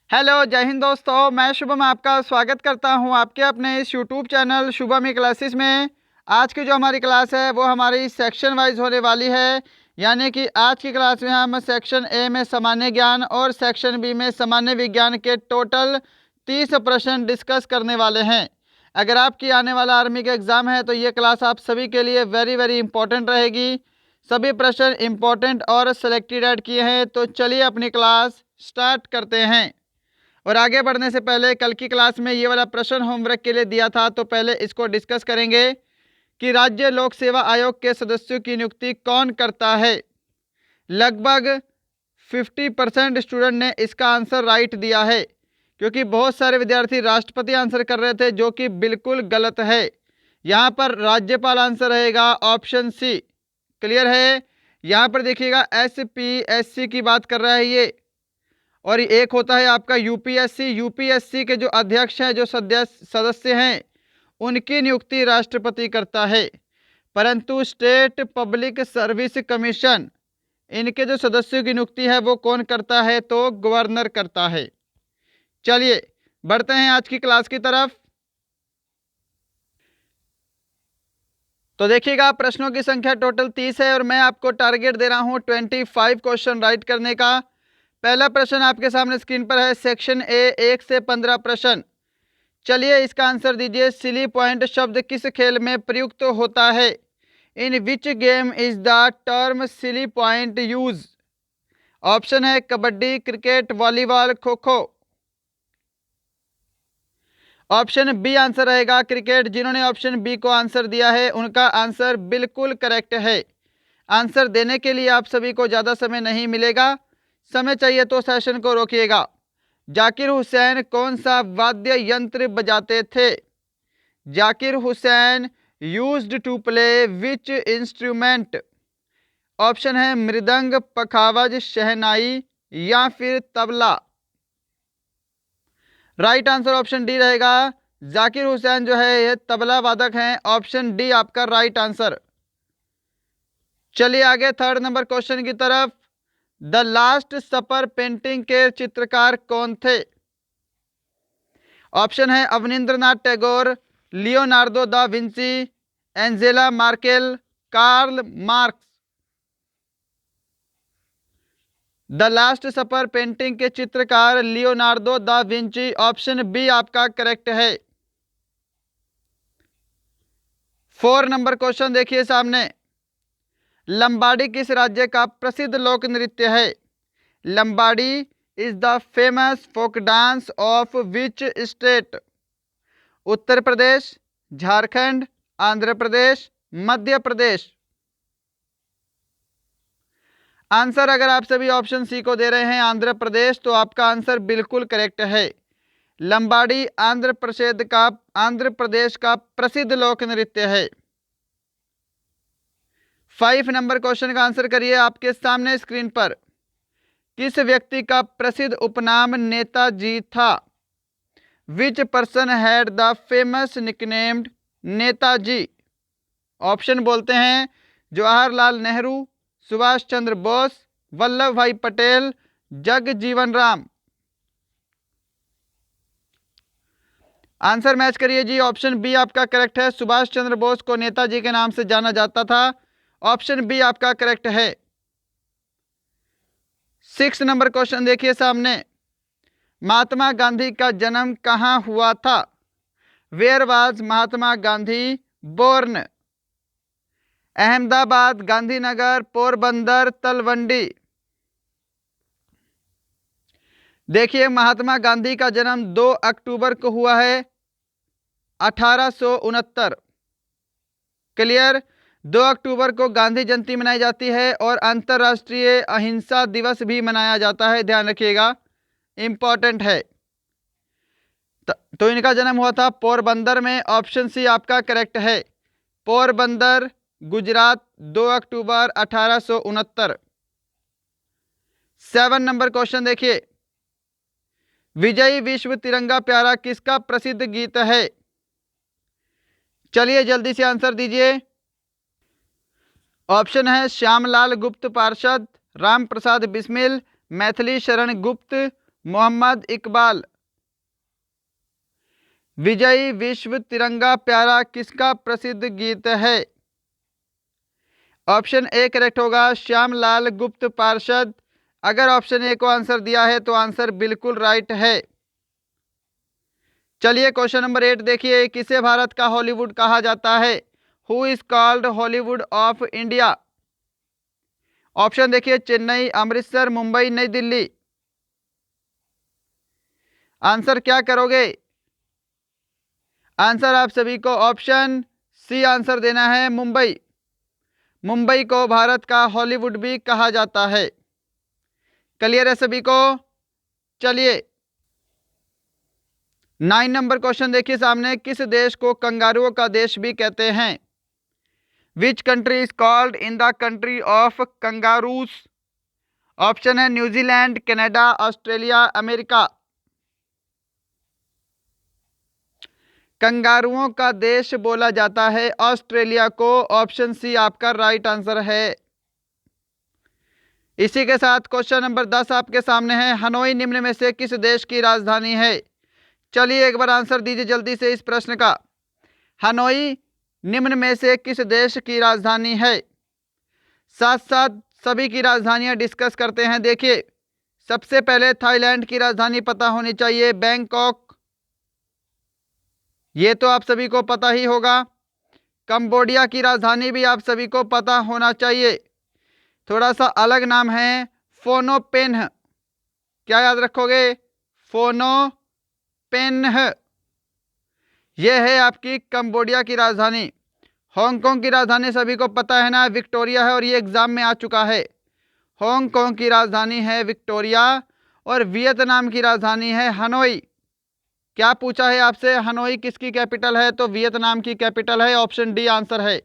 Hello, जय हिंद दोस्तों। मैं शुभम आपका स्वागत करता हूं आपके अपने इस यूट्यूब चैनल शुभम ई क्लासेस में। आज की जो हमारी क्लास है वो हमारी सेक्शन वाइज होने वाली है। यानी कि आज की क्लास में हम सेक्शन ए में सामान्य ज्ञान और सेक्शन बी में सामान्य विज्ञान के टोटल 30 प्रश्न डिस्कस करने वाले हैं। अगर आपकी आने वाला आर्मी का एग्ज़ाम है तो ये क्लास आप सभी के लिए वेरी वेरी इंपॉर्टेंट रहेगी। सभी प्रश्न इंपॉर्टेंट और सिलेक्टेड ऐड किए हैं। तो चलिए अपनी क्लास स्टार्ट करते हैं। और आगे बढ़ने से पहले कल की क्लास में ये वाला प्रश्न होमवर्क के लिए दिया था, तो पहले इसको डिस्कस करेंगे कि राज्य लोक सेवा आयोग के सदस्यों की नियुक्ति कौन करता है। लगभग 50% स्टूडेंट ने इसका आंसर राइट दिया है, क्योंकि बहुत सारे विद्यार्थी राष्ट्रपति आंसर कर रहे थे, जो कि बिल्कुल गलत है। यहाँ पर राज्यपाल आंसर रहेगा ऑप्शन सी। क्लियर है। यहाँ पर देखिएगा SPSC की बात कर रहा है ये, और एक होता है आपका यूपीएससी। यूपीएससी के जो अध्यक्ष हैं, जो सदस्य हैं, उनकी नियुक्ति राष्ट्रपति करता है। परंतु स्टेट पब्लिक सर्विस कमीशन, इनके जो सदस्यों की नियुक्ति है वो कौन करता है, तो गवर्नर करता है। चलिए बढ़ते हैं आज की क्लास की तरफ। तो देखिएगा, प्रश्नों की संख्या टोटल 30 है और मैं आपको टारगेट दे रहा हूं 25 क्वेश्चन राइट करने का। पहला प्रश्न आपके सामने स्क्रीन पर है, सेक्शन ए 1 से 15 प्रश्न। चलिए इसका आंसर दीजिए। सिली पॉइंट शब्द किस खेल में प्रयुक्त होता है? In which game is the term silly point use? Option है kabaddi, cricket, volleyball, kho kho. Option B answer रहेगा क्रिकेट। जिन्होंने ऑप्शन बी को आंसर दिया है उनका आंसर बिल्कुल करेक्ट है। आंसर देने के लिए आप सभी को ज़्यादा समय नहीं मिलेगा। समय चाहिए तो सेशन को रोकिएगा। जाकिर हुसैन कौन सा वाद्य यंत्र बजाते थे? Zakir Hussain used to play which instrument? Option है मृदंग, पखावज, शहनाई या फिर tabla. Right answer option D रहेगा। जाकिर हुसैन जो है ये तबला वादक हैं। ऑप्शन डी आपका राइट आंसर। चलिए आगे थर्ड नंबर क्वेश्चन की तरफ। द लास्ट सपर पेंटिंग के चित्रकार कौन थे? ऑप्शन है Abanindranath Tagore, Leonardo da Vinci, Angela Merkel, Karl Marx. The last supper painting के चित्रकार Leonardo da Vinci. Option B आपका करेक्ट है। 4 नंबर क्वेश्चन देखिए सामने। लंबाड़ी किस राज्य का प्रसिद्ध लोक नृत्य है? Lambadi is the famous folk dance of which state? Uttar Pradesh, Jharkhand, Andhra Pradesh, Madhya Pradesh. Answer अगर आप सभी ऑप्शन सी को दे रहे हैं आंध्र प्रदेश, तो आपका आंसर बिल्कुल करेक्ट है। लंबाड़ी आंध्र प्रदेश का प्रसिद्ध लोक नृत्य है। 5 नंबर क्वेश्चन का आंसर करिए आपके सामने स्क्रीन पर। किस व्यक्ति का प्रसिद्ध उपनाम नेताजी था? Which person had the famous nicknamed Netaji? Option बोलते हैं जवाहरलाल नेहरू, सुभाष चंद्र बोस, वल्लभ भाई पटेल, जगजीवन राम। आंसर मैच करिए जी। ऑप्शन बी आपका करेक्ट है। सुभाष चंद्र बोस को नेताजी के नाम से जाना जाता था। ऑप्शन बी आपका करेक्ट है। 6 नंबर क्वेश्चन देखिए सामने। महात्मा गांधी का जन्म कहाँ हुआ था? Where was Mahatma Gandhi born? Ahmedabad, Gandhinagar, Porbandar, Talwandi. देखिए महात्मा गांधी का जन्म 2 अक्टूबर को हुआ है 1869। क्लियर। 2 अक्टूबर को गांधी जयंती मनाई जाती है और अंतर्राष्ट्रीय अहिंसा दिवस भी मनाया जाता है, ध्यान रखिएगा, इंपॉर्टेंट है। तो इनका जन्म हुआ था पोरबंदर में। ऑप्शन सी आपका करेक्ट है। पोरबंदर, गुजरात, 2 अक्टूबर 1869। 7 नंबर क्वेश्चन देखिए। विजयी विश्व तिरंगा प्यारा किसका प्रसिद्ध गीत है? चलिए जल्दी से आंसर दीजिए। ऑप्शन है श्यामलाल गुप्त पार्षद, राम प्रसाद बिस्मिल, मैथिली शरण गुप्त, मोहम्मद इकबाल। विजयी विश्व तिरंगा प्यारा किसका प्रसिद्ध गीत है? ऑप्शन ए करेक्ट होगा, श्यामलाल गुप्त पार्षद। अगर ऑप्शन ए को आंसर दिया है तो आंसर बिल्कुल राइट है। चलिए क्वेश्चन नंबर 8 देखिए, किसे भारत का हॉलीवुड कहा जाता है? Who is called Hollywood of India? Option देखिए, चेन्नई, अमृतसर, मुंबई, नई दिल्ली। आंसर क्या करोगे? आंसर आप सभी को ऑप्शन सी आंसर देना है, मुंबई। मुंबई को भारत का हॉलीवुड भी कहा जाता है। क्लियर है सभी को? चलिए 9 नंबर क्वेश्चन देखिए सामने, किस देश को कंगारुओं का देश भी कहते हैं? Which country is called in the country of kangaroos? Option है न्यूजीलैंड, कनाडा, ऑस्ट्रेलिया, अमेरिका। कंगारुओं का देश बोला जाता है ऑस्ट्रेलिया को। ऑप्शन सी आपका राइट आंसर है। इसी के साथ क्वेश्चन नंबर 10 आपके सामने है, हनोई निम्न में से किस देश की राजधानी है? चलिए एक बार आंसर दीजिए जल्दी से इस प्रश्न का। हनोई निम्न में से किस देश की राजधानी है? साथ साथ सभी की राजधानियां डिस्कस करते हैं। देखिए सबसे पहले थाईलैंड की राजधानी पता होनी चाहिए, बैंकॉक, ये तो आप सभी को पता ही होगा। कंबोडिया की राजधानी भी आप सभी को पता होना चाहिए, थोड़ा सा अलग नाम है, फोनोपेन्ह। क्या याद रखोगे? फोनोपेन्ह, यह है आपकी कंबोडिया की राजधानी। हांगकांग की राजधानी सभी को पता है ना, विक्टोरिया है, और ये एग्जाम में आ चुका है। हांगकांग की राजधानी है विक्टोरिया, और वियतनाम की राजधानी है हनोई। क्या पूछा है आपसे, हनोई किसकी कैपिटल है? तो वियतनाम की कैपिटल है। ऑप्शन डी आंसर है।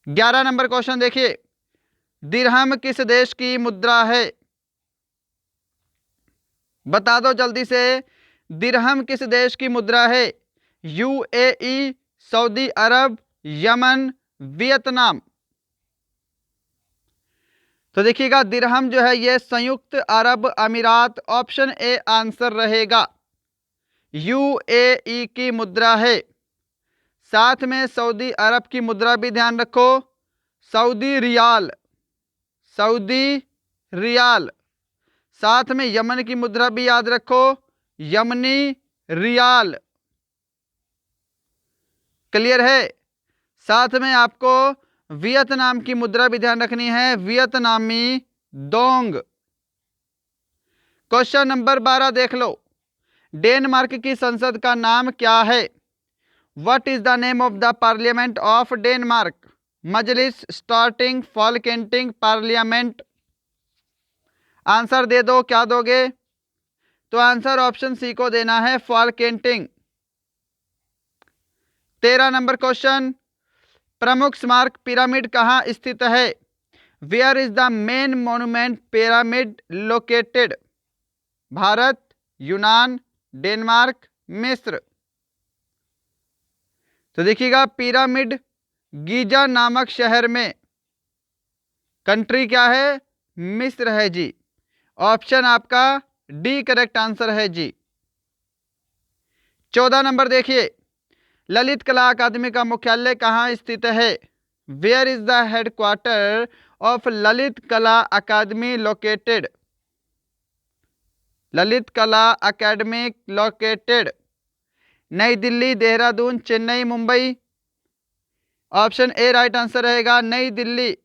11 नंबर क्वेश्चन देखिए, दिरहम किस देश की मुद्रा है? बता दो जल्दी से, दिरहम किस देश की मुद्रा है? यूएई, सऊदी अरब, यमन, वियतनाम। तो देखिएगा दिरहम जो है ये संयुक्त अरब अमीरात, ऑप्शन ए आंसर रहेगा। यूएई की मुद्रा है। साथ में सऊदी अरब की मुद्रा भी ध्यान रखो, सऊदी रियाल, सऊदी रियाल। साथ में यमन की मुद्रा भी याद रखो, यमनी रियाल। क्लियर है? साथ में आपको वियतनाम की मुद्रा भी ध्यान रखनी है, वियतनामी डोंग। क्वेश्चन नंबर 12 देख लो, डेनमार्क की संसद का नाम क्या है? What is the name of the parliament of Denmark? Majlis, Storting, Folketing, parliament. Answer दे दो, क्या दोगे? तो आंसर ऑप्शन सी को देना है, फॉलकेंटिंग। 13 नंबर क्वेश्चन, प्रमुख स्मारक पिरामिड कहाँ स्थित है? Where is the main monument pyramid located? Bharat, Yunan, Denmark, मिस्र। तो देखिएगा पिरामिड गीजा नामक शहर में, कंट्री क्या है? मिस्र है जी। ऑप्शन आपका डी करेक्ट आंसर है जी। 14 नंबर देखिए, ललित कला अकादमी का मुख्यालय कहाँ स्थित है? Where is the headquarter of Lalit Kala Akademi located? Lalit Kala Akademi located New Delhi, Dehradun, Chennai, Mumbai. Option A right answer रहेगा, नई दिल्ली।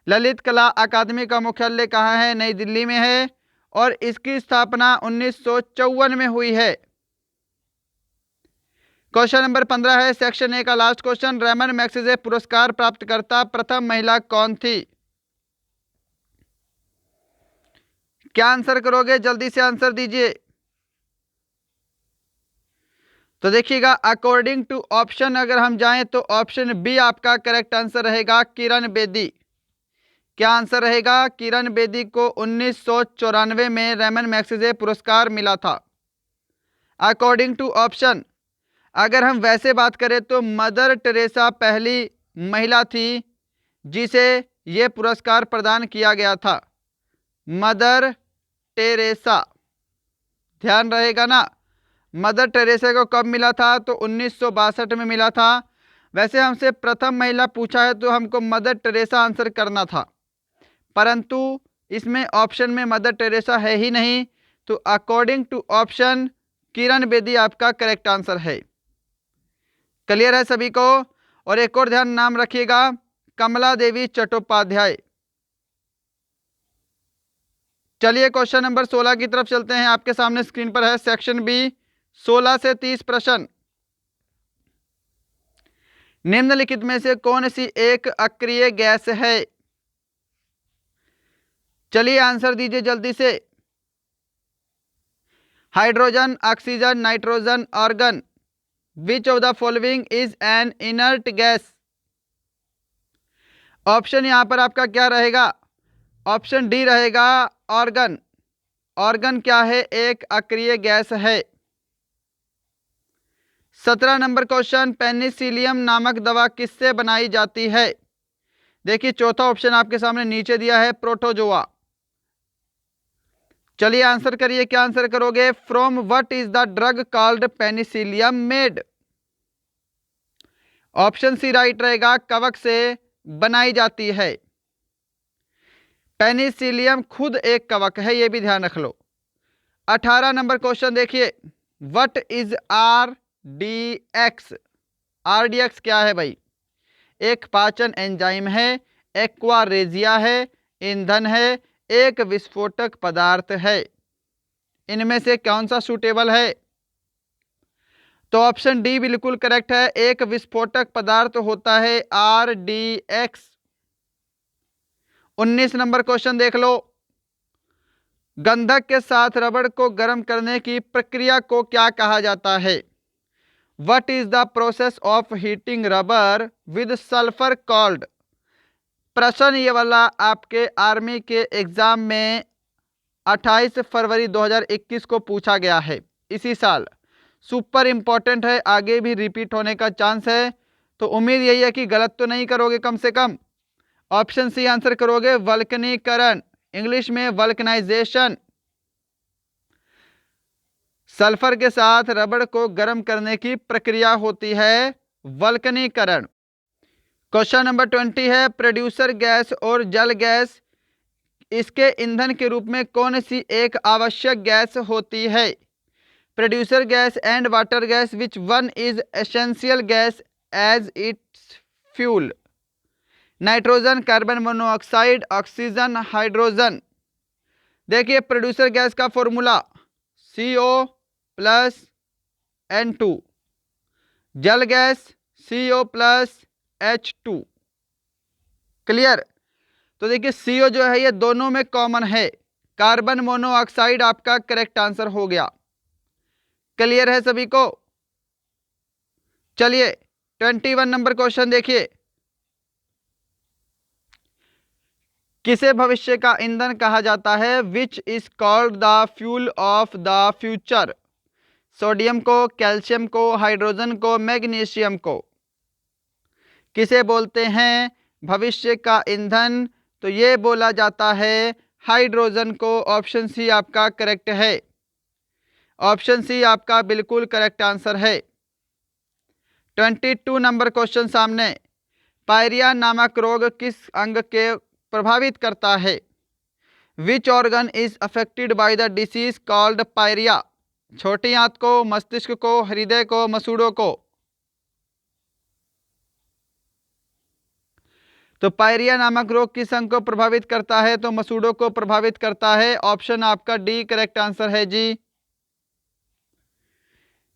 ललित कला अकादमी का मुख्यालय कहाँ है? नई दिल्ली में है, और इसकी स्थापना 1954 में हुई है। क्वेश्चन नंबर 15 है, सेक्शन ए का लास्ट क्वेश्चन, रेमन मैग्सेसे पुरस्कार प्राप्तकर्ता प्रथम महिला कौन थी? क्या आंसर करोगे? जल्दी से आंसर दीजिए। तो देखिएगा अकॉर्डिंग टू ऑप्शन अगर हम जाएं तो ऑप्शन बी आपका करेक्ट आंसर रहेगा, किरण बेदी। क्या आंसर रहेगा? किरण बेदी को 1994 में रेमन मैग्सेसे पुरस्कार मिला था, अकॉर्डिंग टू ऑप्शन। अगर हम वैसे बात करें तो मदर टेरेसा पहली महिला थी जिसे यह पुरस्कार प्रदान किया गया था। मदर टेरेसा, ध्यान रहेगा ना। मदर टेरेसा को कब मिला था? तो 1962 में मिला था। वैसे हमसे प्रथम महिला पूछा है तो हमको मदर टेरेसा आंसर करना था, परंतु इसमें ऑप्शन में मदर टेरेसा है ही नहीं, तो according to option Kiran Bedi आपका करेक्ट आंसर है। क्लियर है सभी को? और एक और ध्यान नाम रखिएगा, कमला देवी चट्टोपाध्याय। चलिए क्वेश्चन नंबर 16 की तरफ चलते हैं। आपके सामने स्क्रीन पर है सेक्शन बी, 16 से 30 प्रश्न। निम्नलिखित में से कौन सी एक अक्रिय गैस है? चलिए आंसर दीजिए जल्दी से। Hydrogen, oxygen, nitrogen, argon. Which of the following is an inert gas? Option यहां पर आपका क्या रहेगा? ऑप्शन डी रहेगा, आर्गन। आर्गन क्या है? एक अक्रिय गैस है। 17 नंबर क्वेश्चन, पेनिसिलियम नामक दवा किससे बनाई जाती है? देखिए चौथा ऑप्शन आपके सामने नीचे दिया है, प्रोटोजोआ। चलिए आंसर करिए, क्या आंसर करोगे? From what is the drug called penicillium made? Option C right रहेगा, कवक से बनाई जाती है। पेनिसिलियम खुद एक कवक है, यह भी ध्यान रख लो। 18 नंबर क्वेश्चन देखिए, व्हाट इज आरडीएक्स? आरडीएक्स क्या है भाई? एक पाचन एंजाइम है, एक्वारेजिया है, ईंधन है, एक विस्फोटक पदार्थ है। इनमें से कौन सा सूटेबल है? तो ऑप्शन डी बिल्कुल करेक्ट है, एक विस्फोटक पदार्थ होता है आरडीएक्स। 19 नंबर क्वेश्चन देख लो, गंधक के साथ रबड़ को गर्म करने की प्रक्रिया को क्या कहा जाता है? What is the process of heating rubber with sulphur called? प्रश्न ये वाला आपके आर्मी के एग्जाम में 28 फरवरी 2021 को पूछा गया है, इसी साल। सुपर इंपॉर्टेंट है, आगे भी रिपीट होने का चांस है, तो उम्मीद यही है कि गलत तो नहीं करोगे कम से कम। ऑप्शन सी आंसर करोगे, वल्कनीकरण, इंग्लिश में वल्कनाइजेशन। सल्फर के साथ रबड़ को गर्म करने की प्रक्रिया होती है वल्कनीकरण। क्वेश्चन नंबर 20 है, प्रोड्यूसर गैस और जल गैस, इसके ईंधन के रूप में कौन सी एक आवश्यक गैस होती है? Producer gas and water gas, which one is essential gas as its fuel? Nitrogen, carbon monoxide, oxygen, hydrogen. देखिए प्रोड्यूसर गैस का फॉर्मूला CO प्लस N2, जल gas CO plus H2। Clear? तो देखिए CO जो है ये दोनों में कॉमन है, कार्बन मोनोऑक्साइड आपका करेक्ट आंसर हो गया। क्लियर है सभी को? चलिए 21 नंबर क्वेश्चन देखिए, किसे भविष्य का ईंधन कहा जाता है? Which is called the fuel of the future? Sodium को, कैल्शियम को, हाइड्रोजन को, मैग्नीशियम को। किसे बोलते हैं भविष्य का ईंधन? तो ये बोला जाता है हाइड्रोजन को। ऑप्शन सी आपका करेक्ट है, ऑप्शन सी आपका बिल्कुल करेक्ट आंसर है। 22 नंबर क्वेश्चन सामने, पायरिया नामक रोग किस अंग के प्रभावित करता है? Which organ is affected by the disease called pyorrhoea? छोटी आंत को, मस्तिष्क को, हृदय को, मसूड़ों को। तो पायरिया नामक रोग किस अंग को प्रभावित करता है? तो मसूड़ों को प्रभावित करता है। ऑप्शन आपका डी करेक्ट आंसर है जी।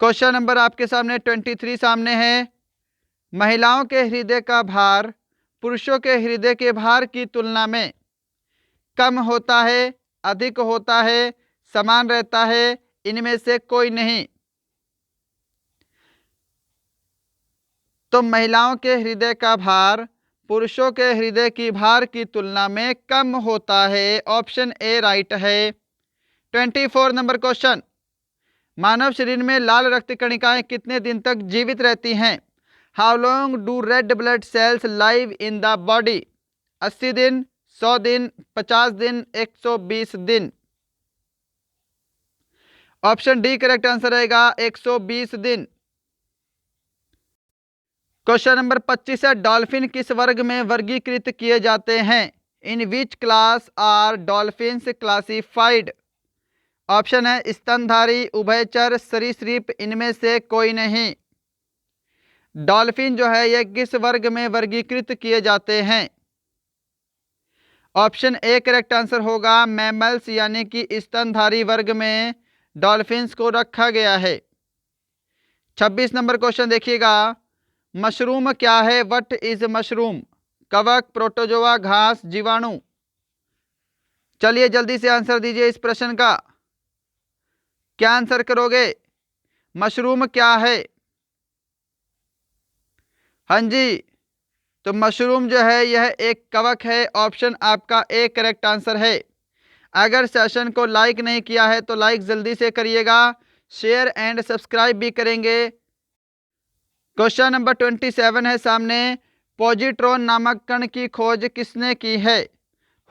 क्वेश्चन नंबर आपके सामने 23 सामने है, महिलाओं के हृदय का भार पुरुषों के हृदय के भार की तुलना में कम होता है, अधिक होता है, समान रहता है, इनमें से कोई नहीं? तो महिलाओं के हृदय का भार पुरुषों के हृदय की भार की तुलना में कम होता है। ऑप्शन ए राइट है। 24 नंबर क्वेश्चन, मानव शरीर में लाल रक्त कणिकाएं कितने दिन तक जीवित रहती हैं? How long do red blood cells live in the body? 80 दिन, 100 दिन, 50 दिन, 120 दिन। ऑप्शन डी करेक्ट आंसर रहेगा 120 दिन। क्वेश्चन नंबर 25 है, डॉल्फिन किस वर्ग में वर्गीकृत किए जाते हैं? In which class are dolphins classified? Option है स्तनधारी, उभयचर, सरीसृप, इनमें से कोई नहीं। डॉल्फिन जो है यह किस वर्ग में वर्गीकृत किए जाते हैं? ऑप्शन ए करेक्ट आंसर होगा मैमल्स, यानी कि स्तनधारी वर्ग में डॉल्फिन्स को रखा गया है। 26 नंबर क्वेश्चन देखिएगा, मशरूम क्या है? What is mushroom? कवक, प्रोटोजोआ, घास, जीवाणु? चलिए जल्दी से आंसर दीजिए इस प्रश्न का। क्या आंसर करोगे? मशरूम क्या है? हाँ जी, तो मशरूम जो है यह एक कवक है। ऑप्शन आपका ए करेक्ट आंसर है। अगर सेशन को लाइक नहीं किया है तो लाइक जल्दी से करिएगा, शेयर एंड सब्सक्राइब भी करेंगे। क्वेश्चन नंबर 27 है सामने, पॉजिट्रॉन नामक कण की खोज किसने की है?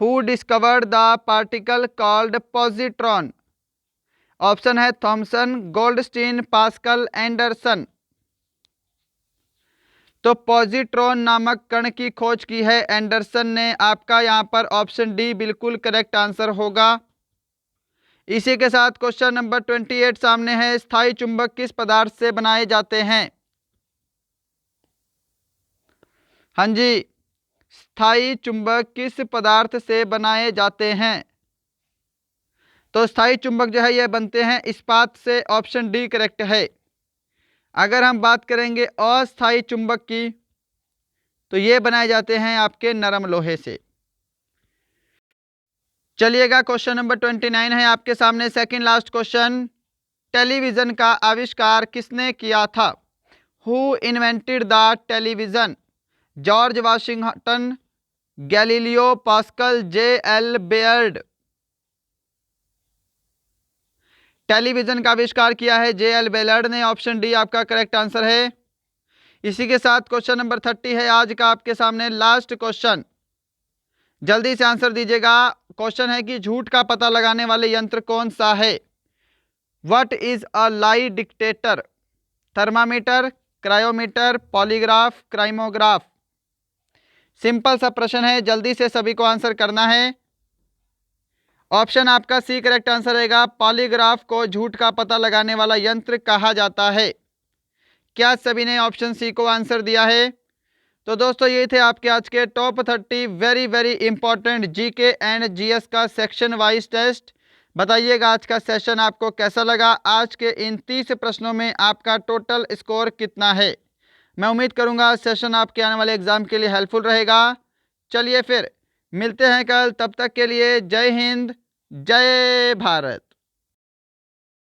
Who discovered the particle called positron? Option है थॉमसन, गोल्डस्टीन, पास्कल, एंडरसन। तो पॉजिट्रॉन नामक कण की खोज की है एंडरसन ने। आपका यहां पर ऑप्शन डी बिल्कुल करेक्ट आंसर होगा। इसी के साथ क्वेश्चन नंबर 28 सामने है, स्थायी चुंबक किस पदार्थ से बनाए जाते हैं? हाँ जी, स्थायी चुंबक किस पदार्थ से बनाए जाते हैं? तो स्थायी चुंबक जो है यह बनते हैं इस्पात से। ऑप्शन डी करेक्ट है। अगर हम बात करेंगे अस्थायी चुंबक की, तो ये बनाए जाते हैं आपके नरम लोहे से। चलिएगा क्वेश्चन नंबर 29 है आपके सामने, सेकंड लास्ट क्वेश्चन, टेलीविजन का आविष्कार किसने किया था? Who invented the television? George Washington, Galileo, Pascal, J L. Baird? Television का आविष्कार किया है जे.एल. बेयर्ड ने। ऑप्शन डी आपका करेक्ट आंसर है। इसी के साथ क्वेश्चन नंबर 30 है आज का आपके सामने लास्ट क्वेश्चन, जल्दी से आंसर दीजिएगा। क्वेश्चन है कि झूठ का पता लगाने वाले यंत्र कौन सा है? What is a lie detector? Thermometer, cryometer, polygraph, crimograph? Simple सा प्रश्न है, जल्दी से सभी को आंसर करना है। ऑप्शन आपका सी करेक्ट आंसर रहेगा। पॉलीग्राफ को झूठ का पता लगाने वाला यंत्र कहा जाता है। क्या सभी ने ऑप्शन सी को आंसर दिया है? तो दोस्तों ये थे आपके आज के top 30 very important GK and GS का सेक्शन वाइज टेस्ट। बताइएगा आज का सेशन आपको कैसा लगा। आज के इन 30 प्रश्नों में आपका टोटल स्कोर कितना है? मैं उम्मीद करूंगा सेशन आपके आने वाले एग्जाम के लिए हेल्पफुल रहेगा। चलिए फिर मिलते हैं कल, तब तक के लिए जय हिंद, जय भारत।